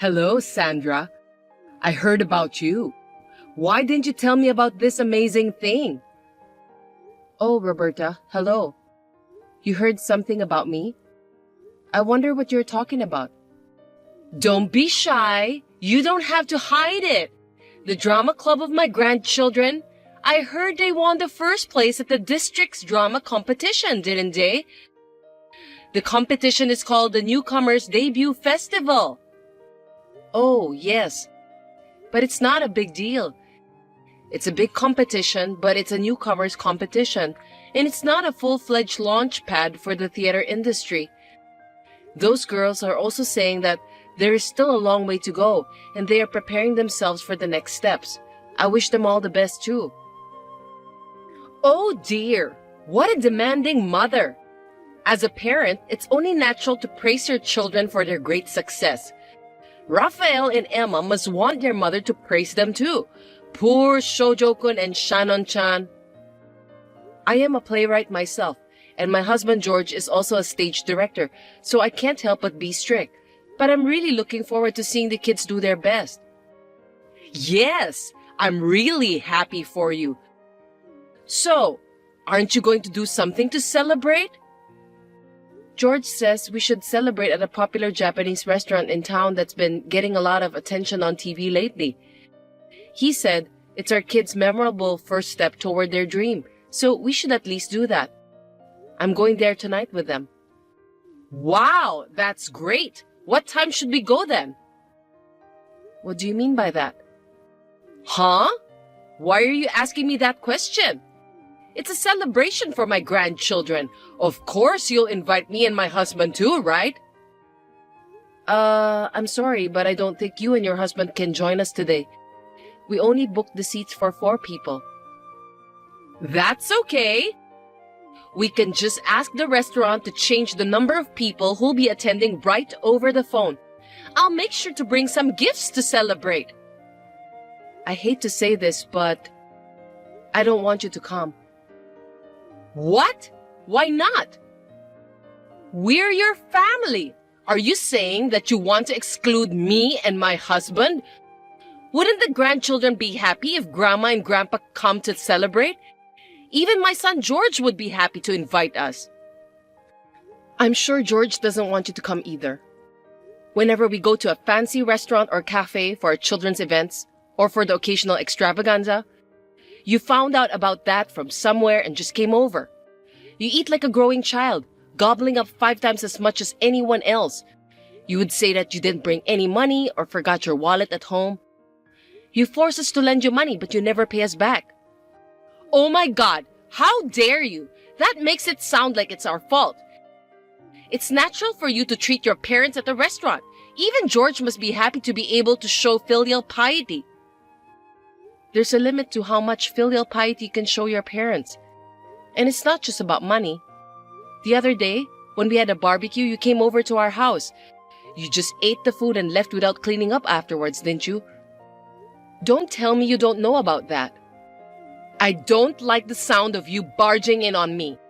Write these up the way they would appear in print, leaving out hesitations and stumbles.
Hello, Sandra. I heard about you. Why didn't you tell me about this amazing thing? Oh, Roberta, hello. You heard something about me? I wonder what you're talking about. Don't be shy. You don't have to hide it. The drama club of my grandchildren. I heard they won the first place at the district's drama competition, didn't they? The competition is called the Newcomers Debut Festival. Oh, yes. But it's not a big deal. It's a big competition, but it's a newcomers competition, and it's not a full-fledged launch pad for the theater industry. Those girls are also saying that there is still a long way to go, and they are preparing themselves for the next steps. I wish them all the best too. Oh dear, what a demanding mother. As a parent, it's only natural to praise your children for their great success. Raphael and Emma must want their mother to praise them too. Poor Shoujo-kun and Shannon-chan. I am a playwright myself, and my husband George is also a stage director, so I can't help but be strict. But I'm really looking forward to seeing the kids do their best. Yes, I'm really happy for you. So, aren't you going to do something to celebrate? George says we should celebrate at a popular Japanese restaurant in town that's been getting a lot of attention on TV lately. He said it's our kids' memorable first step toward their dream, so we should at least do that. I'm going there tonight with them. Wow, that's great. What time should we go then? What do you mean by that? Huh? Why are you asking me that question? It's a celebration for my grandchildren. Of course you'll invite me and my husband too, right? I'm sorry, but I don't think you and your husband can join us today. We only booked the seats for 4 people. That's okay. We can just ask the restaurant to change the number of people who'll be attending right over the phone. I'll make sure to bring some gifts to celebrate. I hate to say this, but I don't want you to come. What? Why not? We're your family. Are you saying that you want to exclude me and my husband? Wouldn't the grandchildren be happy if Grandma and Grandpa come to celebrate? Even my son George would be happy to invite us. I'm sure George doesn't want you to come either. Whenever we go to a fancy restaurant or cafe for our children's events, or for the occasional extravaganza, you found out about that from somewhere and just came over. You eat like a growing child, gobbling up 5 times as much as anyone else. You would say that you didn't bring any money or forgot your wallet at home. You force us to lend you money, but you never pay us back. Oh my God, how dare you? That makes it sound like it's our fault. It's natural for you to treat your parents at the restaurant. Even George must be happy to be able to show filial piety. There's a limit to how much filial piety you can show your parents. And it's not just about money. The other day, when we had a barbecue, you came over to our house. You just ate the food and left without cleaning up afterwards, didn't you? Don't tell me you don't know about that. I don't like the sound of you barging in on me.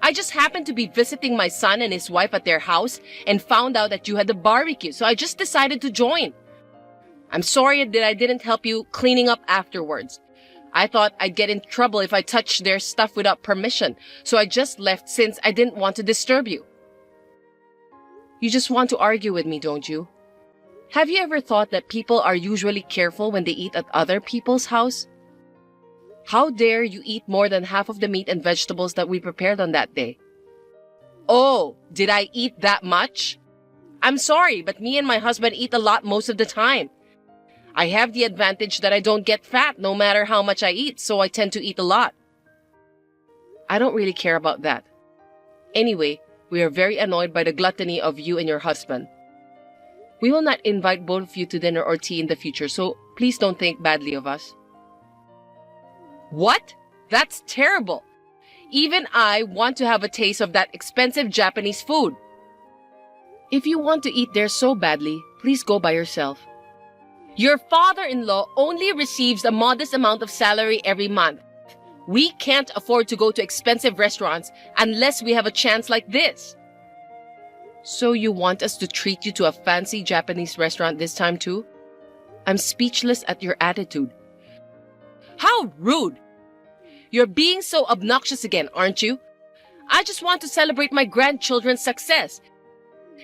I just happened to be visiting my son and his wife at their house and found out that you had the barbecue, so I just decided to join. I'm sorry that I didn't help you cleaning up afterwards. I thought I'd get in trouble if I touched their stuff without permission, so I just left since I didn't want to disturb you. You just want to argue with me, don't you? Have you ever thought that people are usually careful when they eat at other people's house? How dare you eat more than half of the meat and vegetables that we prepared on that day? Oh, did I eat that much? I'm sorry, but me and my husband eat a lot most of the time. I have the advantage that I don't get fat no matter how much I eat, so I tend to eat a lot. I don't really care about that. Anyway, we are very annoyed by the gluttony of you and your husband. We will not invite both of you to dinner or tea in the future, so please don't think badly of us. What? That's terrible. Even I want to have a taste of that expensive Japanese food. If you want to eat there so badly, please go by yourself. Your father-in-law only receives a modest amount of salary every month. We can't afford to go to expensive restaurants unless we have a chance like this. So you want us to treat you to a fancy Japanese restaurant this time too? I'm speechless at your attitude. How rude! You're being so obnoxious again, aren't you? I just want to celebrate my grandchildren's success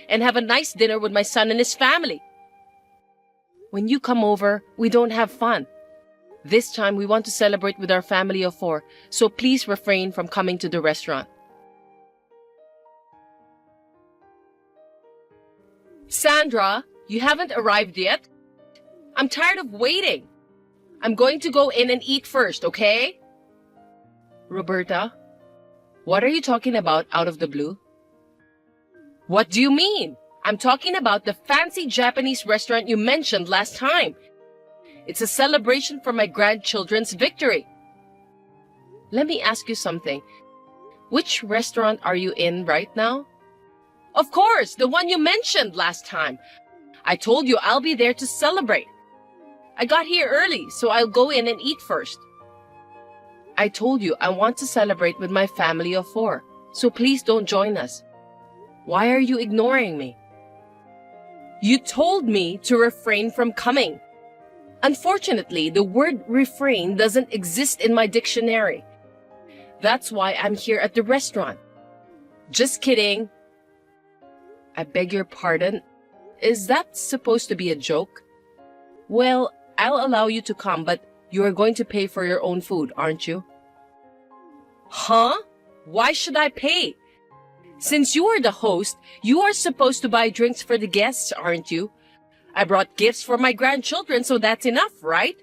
and have a nice dinner with my son and his family. When you come over, we don't have fun. This time we want to celebrate with our family of 4, so please refrain from coming to the restaurant. Sandra, you haven't arrived yet? I'm tired of waiting. I'm going to go in and eat first, okay? Roberta, what are you talking about out of the blue? What do you mean? I'm talking about the fancy Japanese restaurant you mentioned last time. It's a celebration for my grandchildren's victory. Let me ask you something. Which restaurant are you in right now? Of course, the one you mentioned last time. I told you I'll be there to celebrate. I got here early, so I'll go in and eat first. I told you I want to celebrate with my family of 4, so please don't join us. Why are you ignoring me? You told me to refrain from coming. Unfortunately, the word refrain doesn't exist in my dictionary. That's why I'm here at the restaurant. Just kidding. I beg your pardon. Is that supposed to be a joke? Well, I'll allow you to come, but you are going to pay for your own food, aren't you? Huh? Why should I pay? Since you are the host, you are supposed to buy drinks for the guests, aren't you? I brought gifts for my grandchildren, so that's enough, right?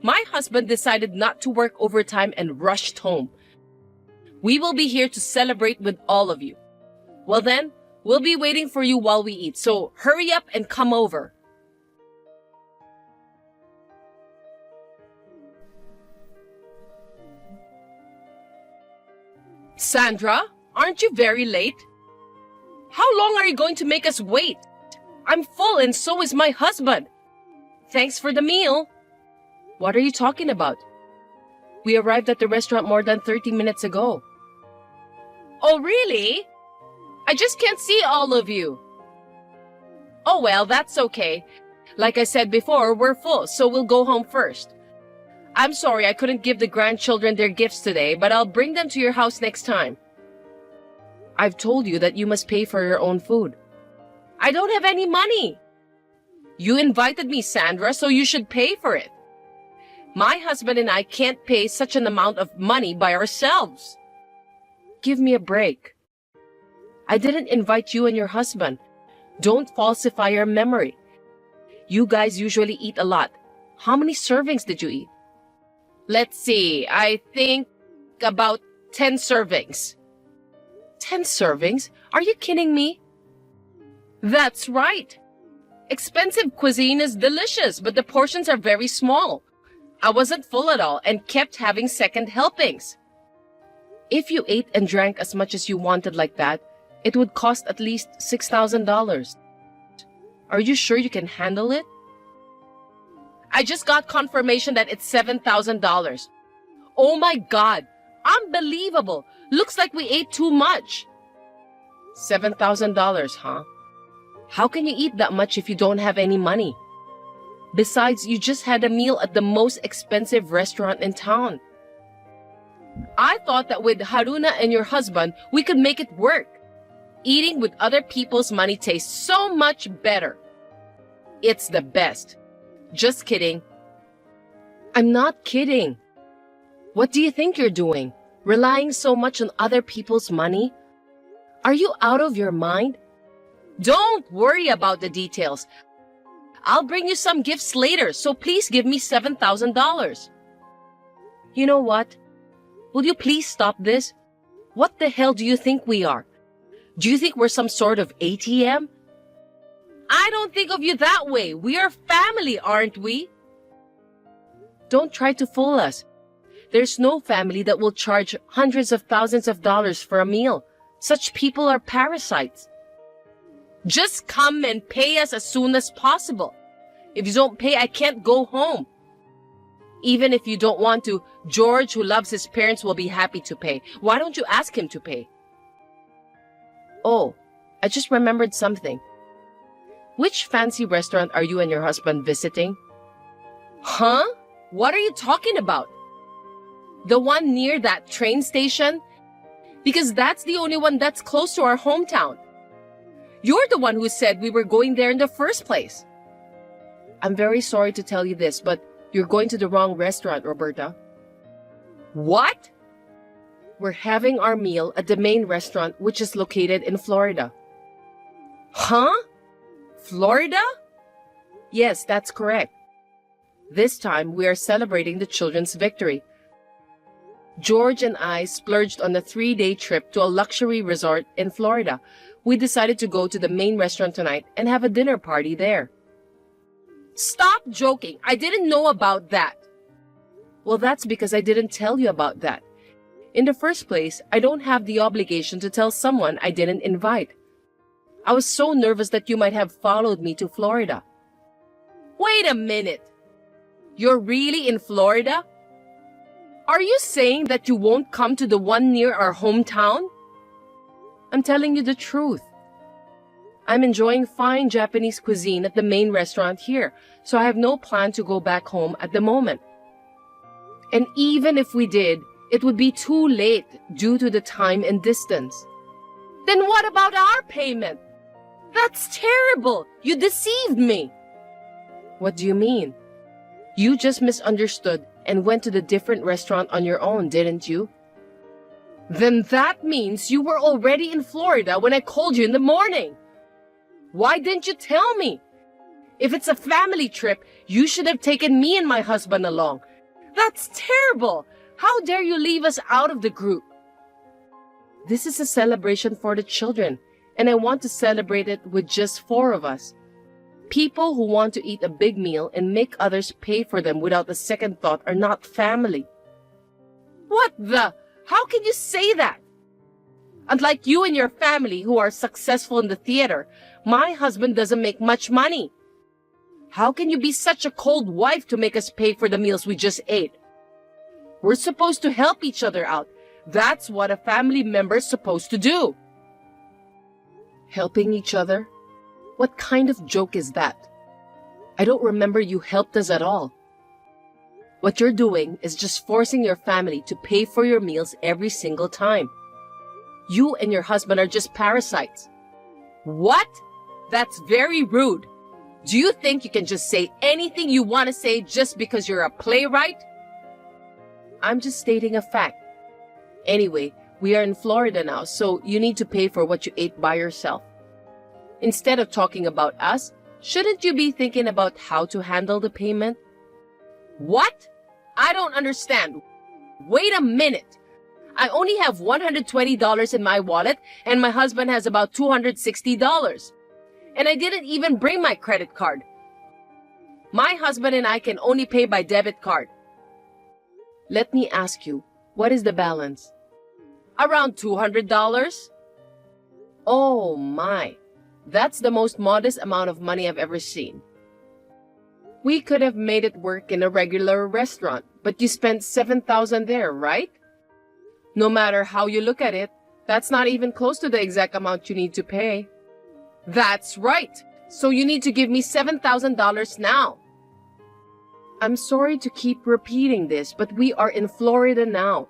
My husband decided not to work overtime and rushed home. We will be here to celebrate with all of you. Well then, we'll be waiting for you while we eat, so hurry up and come over. Sandra, aren't you very late? How long are you going to make us wait? I'm full and so is my husband. Thanks for the meal. What are you talking about? We arrived at the restaurant more than 30 minutes ago. Oh, really? I just can't see all of you. Oh, well, that's okay. Like I said before, we're full, so we'll go home first. I'm sorry I couldn't give the grandchildren their gifts today, but I'll bring them to your house next time. I've told you that you must pay for your own food. I don't have any money. You invited me, Sandra, so you should pay for it. My husband and I can't pay such an amount of money by ourselves. Give me a break. I didn't invite you and your husband. Don't falsify your memory. You guys usually eat a lot. How many servings did you eat? Let's see, I think about 10 servings. 10 servings? Are you kidding me? That's right. Expensive cuisine is delicious, but the portions are very small. I wasn't full at all and kept having second helpings. If you ate and drank as much as you wanted like that, it would cost at least $6,000. Are you sure you can handle it? I just got confirmation that it's $7,000. Oh my God! Unbelievable! Looks like we ate too much. $7,000, huh? How can you eat that much if you don't have any money? Besides, you just had a meal at the most expensive restaurant in town. I thought that with Haruna and your husband, we could make it work. Eating with other people's money tastes so much better. It's the best. Just kidding. I'm not kidding. What do you think you're doing? Relying so much on other people's money? Are you out of your mind? Don't worry about the details. I'll bring you some gifts later, so please give me $7,000. You know what? Will you please stop this? What the hell do you think we are? Do you think we're some sort of ATM? I don't think of you that way. We are family, aren't we? Don't try to fool us. There's no family that will charge hundreds of thousands of dollars for a meal. Such people are parasites. Just come and pay us as soon as possible. If you don't pay, I can't go home. Even if you don't want to, George, who loves his parents, will be happy to pay. Why don't you ask him to pay? Oh, I just remembered something. Which fancy restaurant are you and your husband visiting? Huh? What are you talking about? The one near that train station? Because that's the only one that's close to our hometown. You're the one who said we were going there in the first place. I'm very sorry to tell you this, but you're going to the wrong restaurant, Roberta. What? We're having our meal at the main restaurant, which is located in Florida. Huh? Florida? Yes, that's correct. This time, we are celebrating the children's victory. George and I splurged on a 3-day trip to a luxury resort in Florida. We decided to go to the main restaurant tonight and have a dinner party there. Stop joking! I didn't know about that. Well, that's because I didn't tell you about that. In the first place, I don't have the obligation to tell someone I didn't invite. I was so nervous that you might have followed me to Florida. Wait a minute! You're really in Florida? Are you saying that you won't come to the one near our hometown? I'm telling you the truth. I'm enjoying fine Japanese cuisine at the main restaurant here, so I have no plan to go back home at the moment. And even if we did, it would be too late due to the time and distance. Then what about our payment? That's terrible! You deceived me! What do you mean? You just misunderstood and went to the different restaurant on your own, didn't you? Then that means you were already in Florida when I called you in the morning. Why didn't you tell me? If it's a family trip, you should have taken me and my husband along. That's terrible! How dare you leave us out of the group? This is a celebration for the children, and I want to celebrate it with just 4 of us. People who want to eat a big meal and make others pay for them without a second thought are not family. What the? How can you say that? Unlike you and your family who are successful in the theater, my husband doesn't make much money. How can you be such a cold wife to make us pay for the meals we just ate? We're supposed to help each other out. That's what a family member is supposed to do. Helping each other? What kind of joke is that? I don't remember you helped us at all. What you're doing is just forcing your family to pay for your meals every single time. You and your husband are just parasites. What? That's very rude. Do you think you can just say anything you want to say just because you're a playwright? I'm just stating a fact. Anyway, we are in Florida now, so you need to pay for what you ate by yourself. Instead of talking about us, shouldn't you be thinking about how to handle the payment? What? I don't understand. Wait a minute. I only have $120 in my wallet and my husband has about $260. And I didn't even bring my credit card. My husband and I can only pay by debit card. Let me ask you, what is the balance? Around $200? Oh my. That's the most modest amount of money I've ever seen. We could have made it work in a regular restaurant, but you spent $7,000 there, right? No matter how you look at it, that's not even close to the exact amount you need to pay. That's right. So you need to give me $7,000 now. I'm sorry to keep repeating this, but we are in Florida now.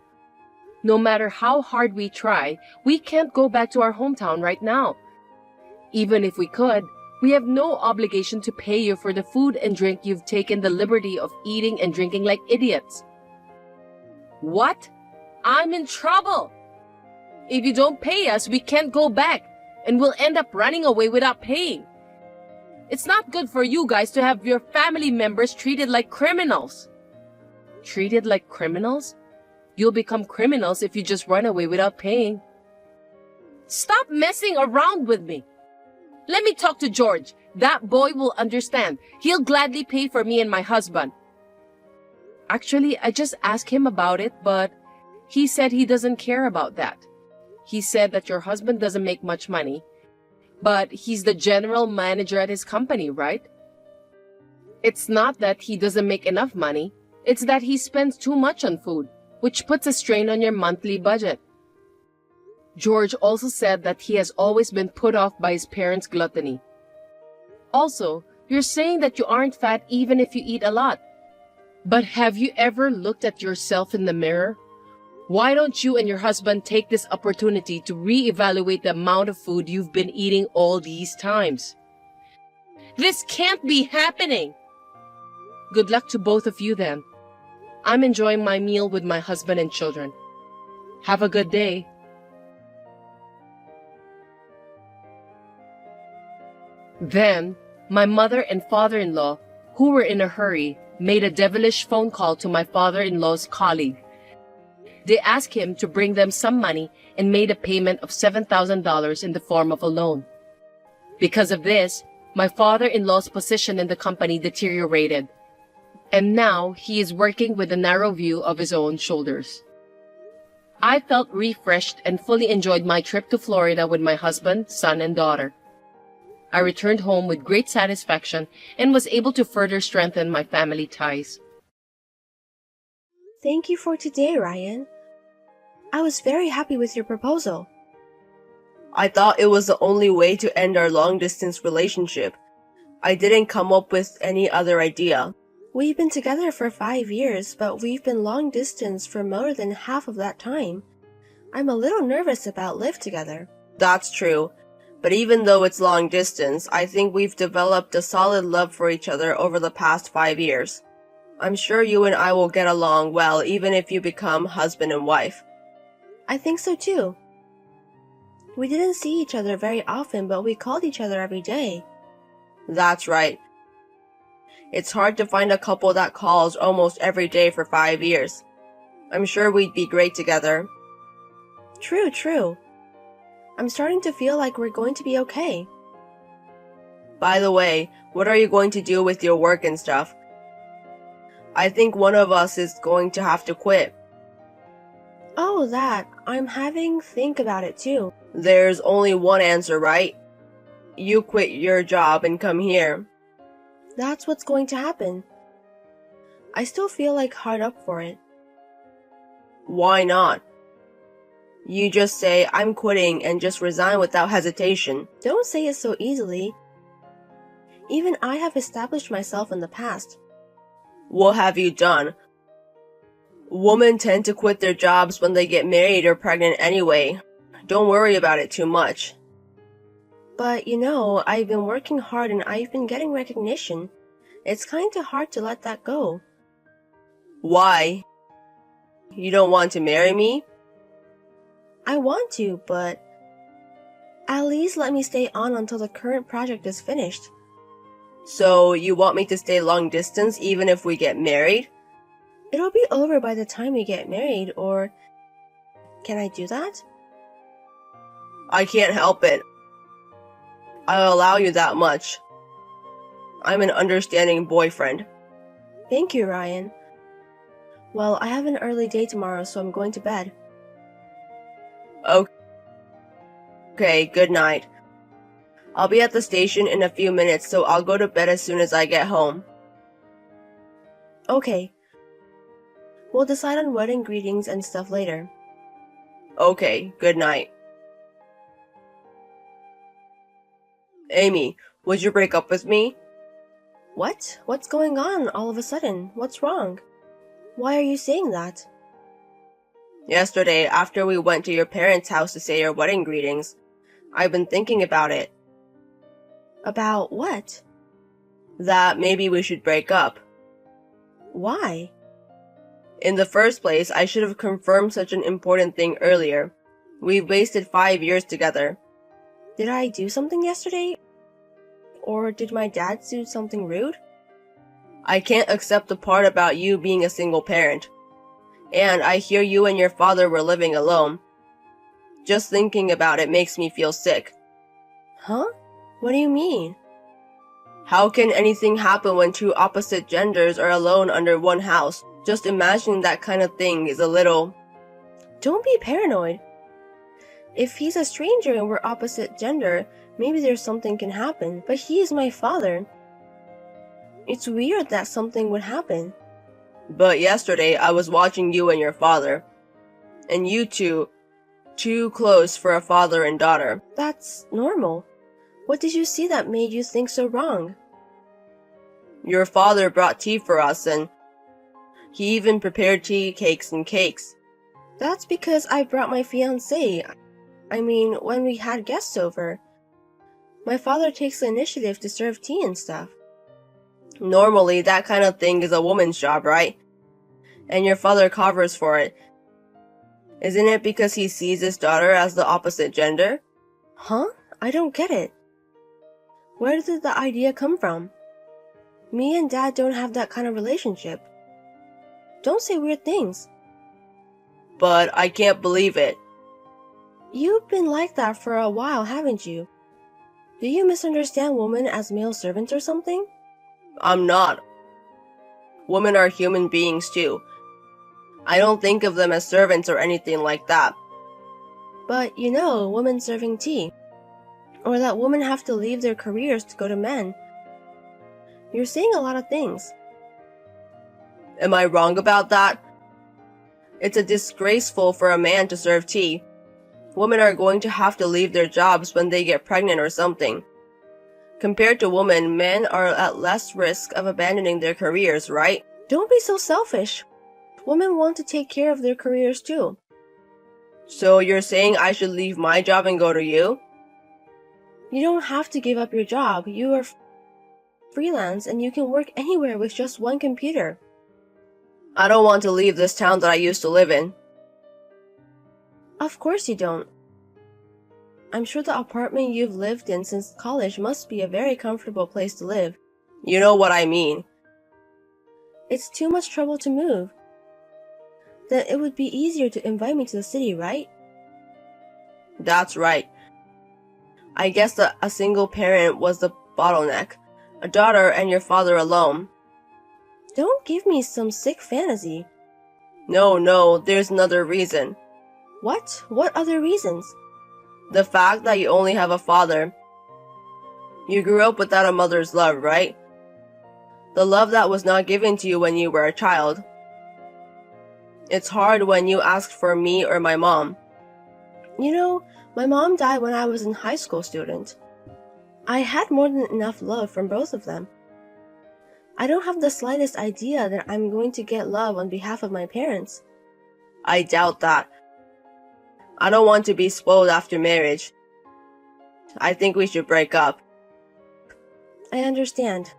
No matter how hard we try, we can't go back to our hometown right now. Even if we could, we have no obligation to pay you for the food and drink you've taken the liberty of eating and drinking like idiots. What? I'm in trouble. If you don't pay us, we can't go back, and we'll end up running away without paying. It's not good for you guys to have your family members treated like criminals. Treated like criminals? You'll become criminals if you just run away without paying. Stop messing around with me. Let me talk to George. That boy will understand. He'll gladly pay for me and my husband. Actually, I just asked him about it, but he said he doesn't care about that. He said that your husband doesn't make much money, but he's the general manager at his company, right? It's not that he doesn't make enough money. It's that he spends too much on food, which puts a strain on your monthly budget. George also said that he has always been put off by his parents' gluttony. Also, you're saying that you aren't fat even if you eat a lot. But have you ever looked at yourself in the mirror? Why don't you and your husband take this opportunity to reevaluate the amount of food you've been eating all these times? This can't be happening! Good luck to both of you then. I'm enjoying my meal with my husband and children. Have a good day. Then, my mother and father-in-law, who were in a hurry, made a devilish phone call to my father-in-law's colleague. They asked him to bring them some money and made a payment of $7,000 in the form of a loan. Because of this, my father-in-law's position in the company deteriorated, and now he is working with a narrow view of his own shoulders. I felt refreshed and fully enjoyed my trip to Florida with my husband, son, and daughter. I returned home with great satisfaction and was able to further strengthen my family ties. Thank you for today, Ryan. I was very happy with your proposal. I thought it was the only way to end our long-distance relationship. I didn't come up with any other idea. We've been together for 5 years, but we've been long distance for more than half of that time. I'm a little nervous about live together. That's true. But even though it's long distance, I think we've developed a solid love for each other over the past 5 years. I'm sure you and I will get along well even if you become husband and wife. I think so too. We didn't see each other very often, but we called each other every day. That's right. It's hard to find a couple that calls almost every day for 5 years. I'm sure we'd be great together. True. I'm starting to feel like we're going to be okay. By the way, what are you going to do with your work and stuff? I think one of us is going to have to quit. Oh, that. I'm having think about it too. There's only one answer, right? You quit your job and come here. That's what's going to happen. I still feel like hard up for it. Why not? You just say, I'm quitting, and just resign without hesitation. Don't say it so easily. Even I have established myself in the past. What have you done? Women tend to quit their jobs when they get married or pregnant anyway. Don't worry about it too much. But I've been working hard and I've been getting recognition. It's kinda hard to let that go. Why? You don't want to marry me? I want to, but at least let me stay on until the current project is finished. So you want me to stay long distance even if we get married? It'll be over by the time we get married, or can I do that? I can't help it. I'll allow you that much. I'm an understanding boyfriend. Thank you, Ryan. Well, I have an early day tomorrow, so I'm going to bed. Okay, good night. I'll be at the station in a few minutes, so I'll go to bed as soon as I get home. Okay. We'll decide on wedding greetings and stuff later. Okay, good night. Amy, would you break up with me? What? What's going on all of a sudden? What's wrong? Why are you saying that? Yesterday, after we went to your parents' house to say your wedding greetings, I've been thinking about it. About what? That maybe we should break up. Why? In the first place, I should have confirmed such an important thing earlier. We've wasted 5 years together. Did I do something yesterday? Or did my dad do something rude? I can't accept the part about you being a single parent. And I hear you and your father were living alone. Just thinking about it makes me feel sick. Huh? What do you mean? How can anything happen when two opposite genders are alone under one house? Just imagining that kind of thing is a little... Don't be paranoid. If he's a stranger and we're opposite gender, maybe there's something can happen, but he is my father. It's weird that something would happen. But yesterday I was watching you and your father. And you two... Too close for a father and daughter. That's normal. What did you see that made you think so wrong? Your father brought tea for us, and he even prepared tea cakes and cakes. That's because I brought my fiancé. I mean, when we had guests over. My father takes the initiative to serve tea and stuff. Normally, that kind of thing is a woman's job, right? And your father covers for it. Isn't it because he sees his daughter as the opposite gender? Huh? I don't get it. Where did the idea come from? Me and Dad don't have that kind of relationship. Don't say weird things. But I can't believe it. You've been like that for a while, haven't you? Do you misunderstand women as male servants or something? I'm not. Women are human beings too. I don't think of them as servants or anything like that. But you know, women serving tea. Or that women have to leave their careers to go to men. You're saying a lot of things. Am I wrong about that? It's a disgraceful for a man to serve tea. Women are going to have to leave their jobs when they get pregnant or something. Compared to women, men are at less risk of abandoning their careers, right? Don't be so selfish. Women want to take care of their careers too. So you're saying I should leave my job and go to you? You don't have to give up your job. You are freelance and you can work anywhere with just one computer. I don't want to leave this town that I used to live in. Of course you don't. I'm sure the apartment you've lived in since college must be a very comfortable place to live. You know what I mean. It's too much trouble to move. Then it would be easier to invite me to the city, right? That's right. I guess that a single parent was the bottleneck. A daughter and your father alone. Don't give me some sick fantasy. No, there's another reason. What? What other reasons? The fact that you only have a father. You grew up without a mother's love, right? The love that was not given to you when you were a child. It's hard when you ask for me or my mom. You know, my mom died when I was a high school student. I had more than enough love from both of them. I don't have the slightest idea that I'm going to get love on behalf of my parents. I doubt that. I don't want to be spoiled after marriage. I think we should break up. I understand.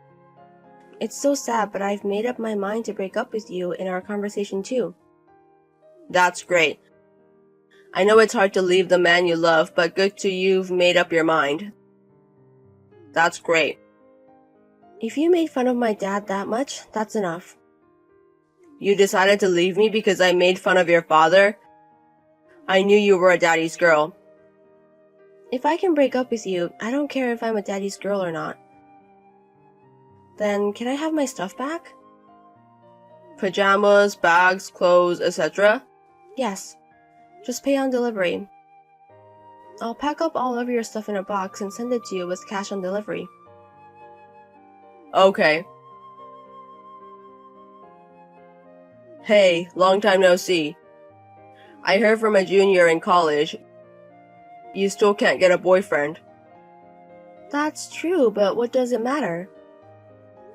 It's so sad, but I've made up my mind to break up with you in our conversation too. That's great. I know it's hard to leave the man you love, but good to you've made up your mind. That's great. If you made fun of my dad that much, that's enough. You decided to leave me because I made fun of your father? I knew you were a daddy's girl. If I can break up with you, I don't care if I'm a daddy's girl or not. Then, can I have my stuff back? Pajamas, bags, clothes, etc.? Yes. Just pay on delivery. I'll pack up all of your stuff in a box and send it to you with cash on delivery. Okay. Hey, long time no see. I heard from a junior in college. You still can't get a boyfriend. That's true, but what does it matter?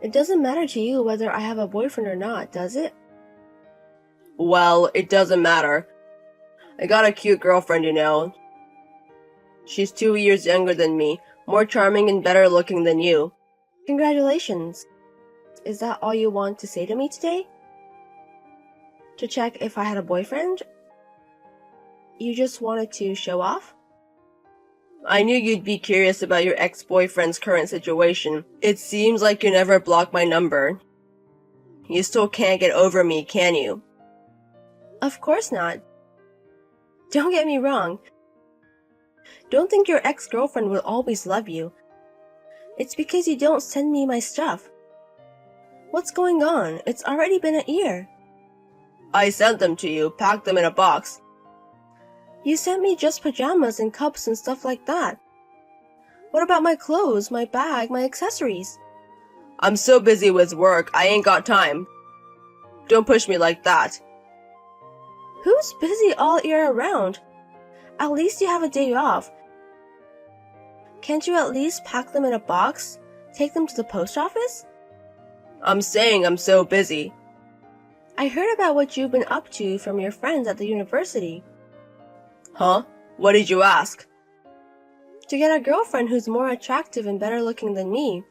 It doesn't matter to you whether I have a boyfriend or not, does it? Well, it doesn't matter. I got a cute girlfriend, you know. She's 2 years younger than me, more charming and better looking than you. Congratulations. Is that all you want to say to me today? To check if I had a boyfriend? You just wanted to show off? I knew you'd be curious about your ex-boyfriend's current situation. It seems like you never blocked my number. You still can't get over me, can you? Of course not. Don't get me wrong. Don't think your ex-girlfriend will always love you. It's because you don't send me my stuff. What's going on? It's already been a year. I sent them to you, packed them in a box. You sent me just pajamas and cups and stuff like that. What about my clothes, my bag, my accessories? I'm so busy with work, I ain't got time. Don't push me like that. Who's busy all year round? At least you have a day off. Can't you at least pack them in a box? Take them to the post office? I'm saying I'm so busy. I heard about what you've been up to from your friends at the university. Huh? What did you ask? To get a girlfriend who's more attractive and better looking than me.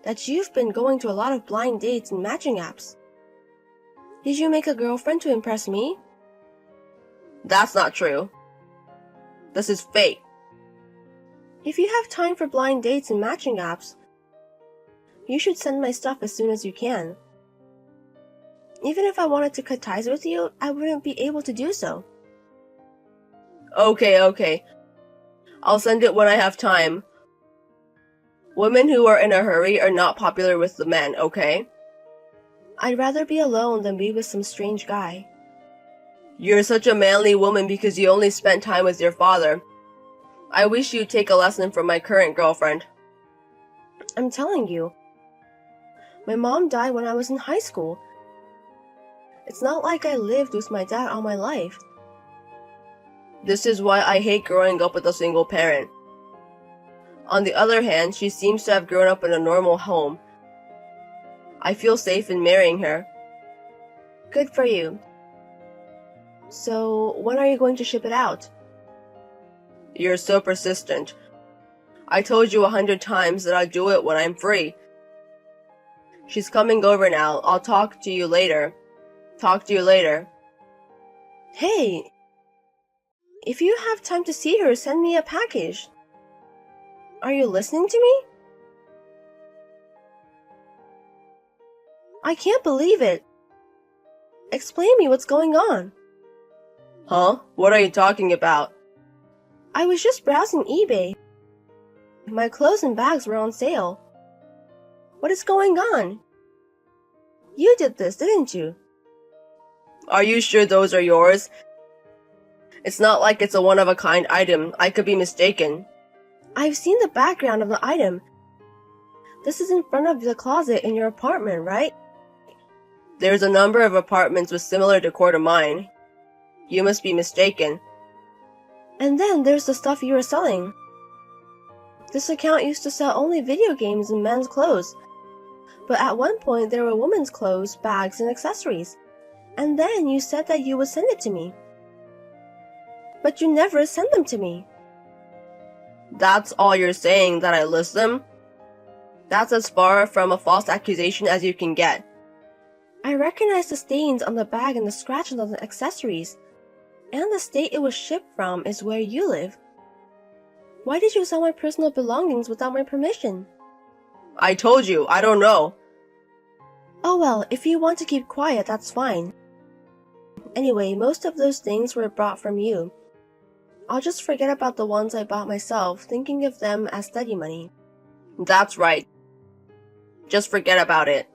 That you've been going to a lot of blind dates and matching apps. Did you make a girlfriend to impress me? That's not true. This is fake. If you have time for blind dates and matching apps, you should send my stuff as soon as you can. Even if I wanted to cut ties with you, I wouldn't be able to do so. Okay. I'll send it when I have time. Women who are in a hurry are not popular with the men, okay? I'd rather be alone than be with some strange guy. You're such a manly woman because you only spent time with your father. I wish you'd take a lesson from my current girlfriend. I'm telling you. My mom died when I was in high school. It's not like I lived with my dad all my life. This is why I hate growing up with a single parent. On the other hand, she seems to have grown up in a normal home. I feel safe in marrying her. Good for you. So, when are you going to ship it out? You're so persistent. I told you 100 times that I'd do it when I'm free. She's coming over now. I'll talk to you later. Hey! If you have time to see her, send me a package. Are you listening to me? I can't believe it. Explain me what's going on. Huh? What are you talking about? I was just browsing eBay. My clothes and bags were on sale. What is going on? You did this, didn't you? Are you sure those are yours? It's not like it's a one-of-a-kind item. I could be mistaken. I've seen the background of the item. This is in front of the closet in your apartment, right? There's a number of apartments with similar decor to mine. You must be mistaken. And then there's the stuff you were selling. This account used to sell only video games and men's clothes. But at one point there were women's clothes, bags, and accessories. And then you said that you would send it to me. But you never sent them to me. That's all you're saying, that I list them? That's as far from a false accusation as you can get. I recognize the stains on the bag and the scratches on the accessories. And the state it was shipped from is where you live. Why did you sell my personal belongings without my permission? I told you, I don't know. Oh well, if you want to keep quiet, that's fine. Anyway, most of those things were bought from you. I'll just forget about the ones I bought myself, thinking of them as study money. That's right. Just forget about it.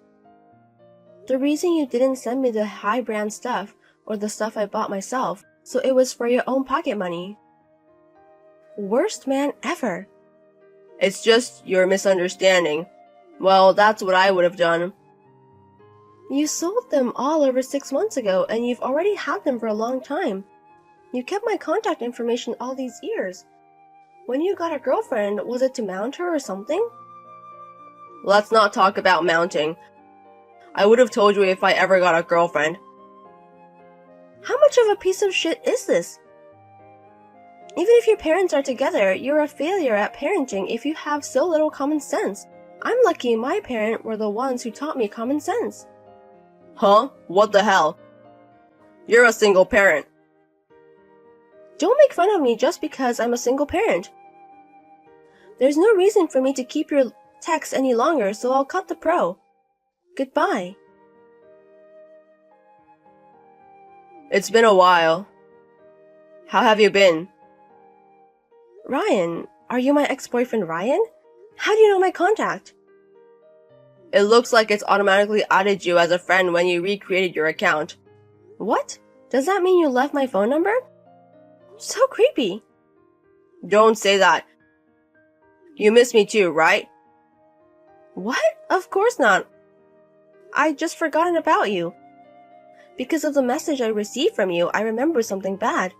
The reason you didn't send me the high brand stuff, or the stuff I bought myself, so it was for your own pocket money. Worst man ever. It's just your misunderstanding. Well, that's what I would have done. You sold them all over 6 months ago, and you've already had them for a long time. You kept my contact information all these years. When you got a girlfriend, was it to mount her or something? Let's not talk about mounting. I would have told you if I ever got a girlfriend. How much of a piece of shit is this? Even if your parents are together, you're a failure at parenting if you have so little common sense. I'm lucky my parents were the ones who taught me common sense. Huh? What the hell? You're a single parent. Don't make fun of me just because I'm a single parent. There's no reason for me to keep your texts any longer, so I'll cut the pro. Goodbye. It's been a while. How have you been? Ryan, are you my ex-boyfriend Ryan? How do you know my contact? It looks like it's automatically added you as a friend when you recreated your account. What? Does that mean you left my phone number? So creepy. Don't say that. You miss me too, right? What? Of course not. I just forgotten about you. Because of the message I received from you, I remember something bad.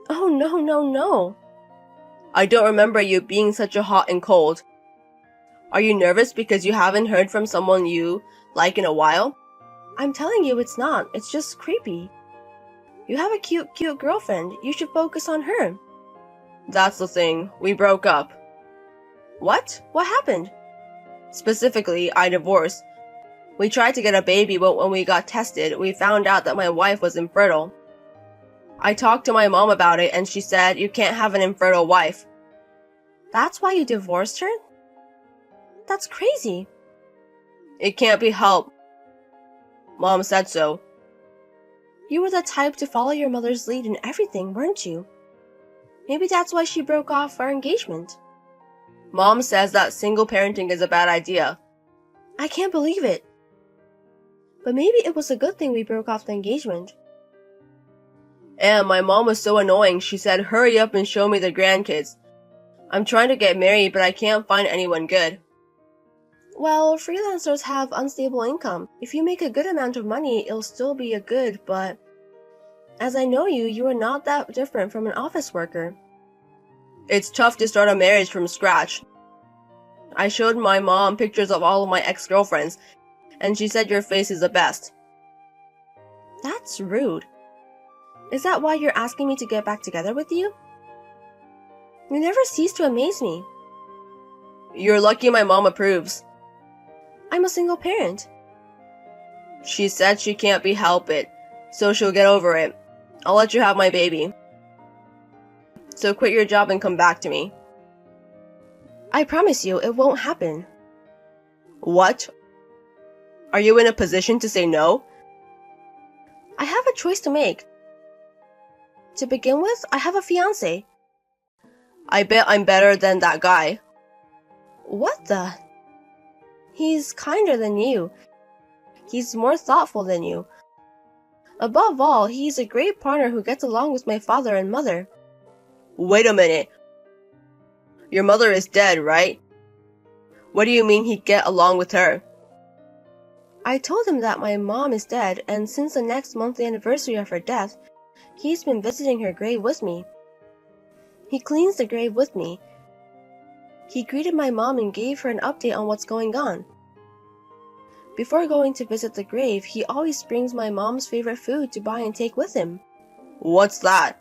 Oh no, no, no. I don't remember you being such a hot and cold. Are you nervous because you haven't heard from someone you like in a while? I'm telling you it's not. It's just creepy. You have a cute girlfriend. You should focus on her. That's the thing. We broke up. What? What happened? Specifically, I divorced. We tried to get a baby, but when we got tested, we found out that my wife was infertile. I talked to my mom about it, and she said you can't have an infertile wife. That's why you divorced her? That's crazy. It can't be helped. Mom said so. You were the type to follow your mother's lead in everything, weren't you? Maybe that's why she broke off our engagement. Mom says that single parenting is a bad idea. I can't believe it. But maybe it was a good thing we broke off the engagement. And my mom was so annoying, she said, hurry up and show me the grandkids. I'm trying to get married, but I can't find anyone good. Well, freelancers have unstable income. If you make a good amount of money, it'll still be a good, but as I know you, you are not that different from an office worker. It's tough to start a marriage from scratch. I showed my mom pictures of all of my ex-girlfriends, and she said your face is the best. That's rude. Is that why you're asking me to get back together with you? You never cease to amaze me. You're lucky my mom approves. I'm a single parent. She said she can't be helped it, so she'll get over it. I'll let you have my baby. So quit your job and come back to me. I promise you, it won't happen. What? Are you in a position to say no? I have a choice to make. To begin with, I have a fiancé. I bet I'm better than that guy. What the? He's kinder than you. He's more thoughtful than you. Above all, he's a great partner who gets along with my father and mother. Wait a minute. Your mother is dead, right? What do you mean he'd get along with her? I told him that my mom is dead, and since the next monthly anniversary of her death, he's been visiting her grave with me. He cleans the grave with me. He greeted my mom and gave her an update on what's going on. Before going to visit the grave, he always brings my mom's favorite food to buy and take with him. What's that?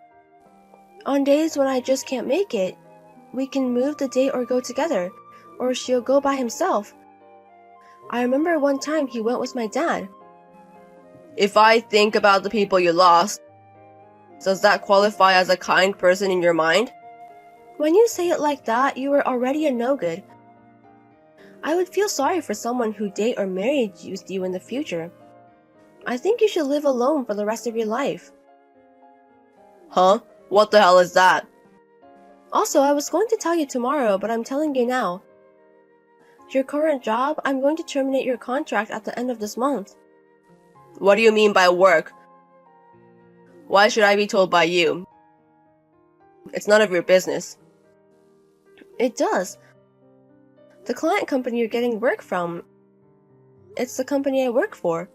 On days when I just can't make it, we can move the date or go together, or she'll go by himself. I remember one time he went with my dad. If I think about the people you lost, does that qualify as a kind person in your mind? When you say it like that, you are already a no-good. I would feel sorry for someone who date or married with you in the future. I think you should live alone for the rest of your life. Huh? What the hell is that? Also, I was going to tell you tomorrow, but I'm telling you now. Your current job, I'm going to terminate your contract at the end of this month. What do you mean by work? Why should I be told by you? It's none of your business. It does. The client company you're getting work from, it's the company I work for.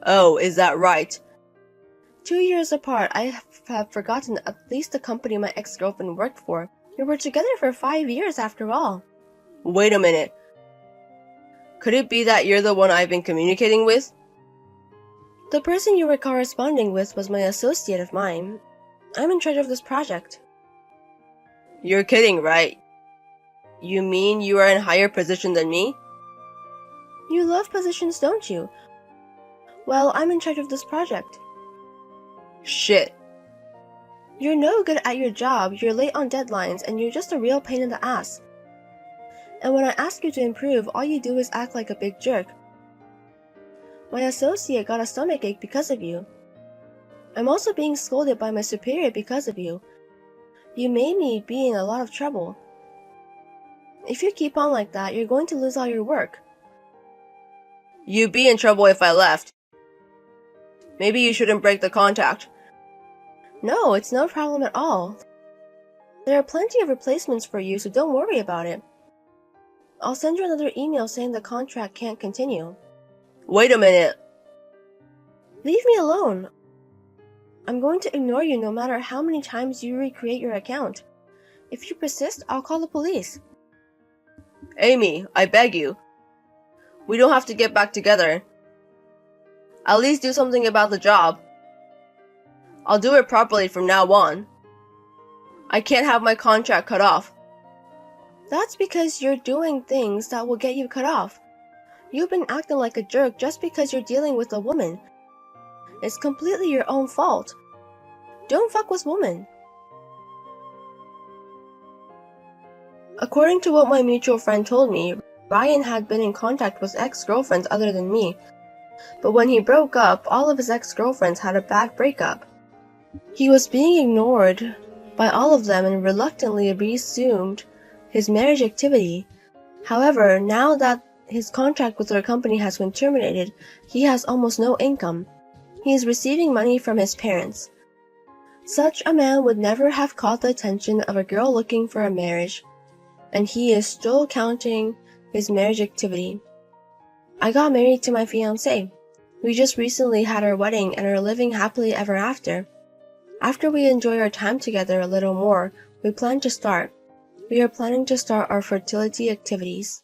Oh, is that right? 2 years apart, I have forgotten at least the company my ex-girlfriend worked for. We were together for 5 years after all. Wait a minute. Could it be that you're the one I've been communicating with? The person you were corresponding with was my associate of mine. I'm in charge of this project. You're kidding, right? You mean you are in higher position than me? You love positions, don't you? Well, I'm in charge of this project. Shit. You're no good at your job, you're late on deadlines, and you're just a real pain in the ass. And when I ask you to improve, all you do is act like a big jerk. My associate got a stomachache because of you. I'm also being scolded by my superior because of you. You made me be in a lot of trouble. If you keep on like that, you're going to lose all your work. You'd be in trouble if I left. Maybe you shouldn't break the contract. No, it's no problem at all. There are plenty of replacements for you, so don't worry about it. I'll send you another email saying the contract can't continue. Wait a minute. Leave me alone. I'm going to ignore you no matter how many times you recreate your account. If you persist, I'll call the police. Amy, I beg you. We don't have to get back together. At least do something about the job. I'll do it properly from now on. I can't have my contract cut off. That's because you're doing things that will get you cut off. You've been acting like a jerk just because you're dealing with a woman. It's completely your own fault. Don't fuck with women. According to what my mutual friend told me, Ryan had been in contact with ex-girlfriends other than me. But when he broke up, all of his ex-girlfriends had a bad breakup. He was being ignored by all of them and reluctantly resumed his marriage activity. However, now that his contract with our company has been terminated, he has almost no income. He is receiving money from his parents. Such a man would never have caught the attention of a girl looking for a marriage, and he is still counting his marriage activity. I got married to my fiancé. We just recently had our wedding and are living happily ever after. After we enjoy our time together a little more, we are planning to start our fertility activities.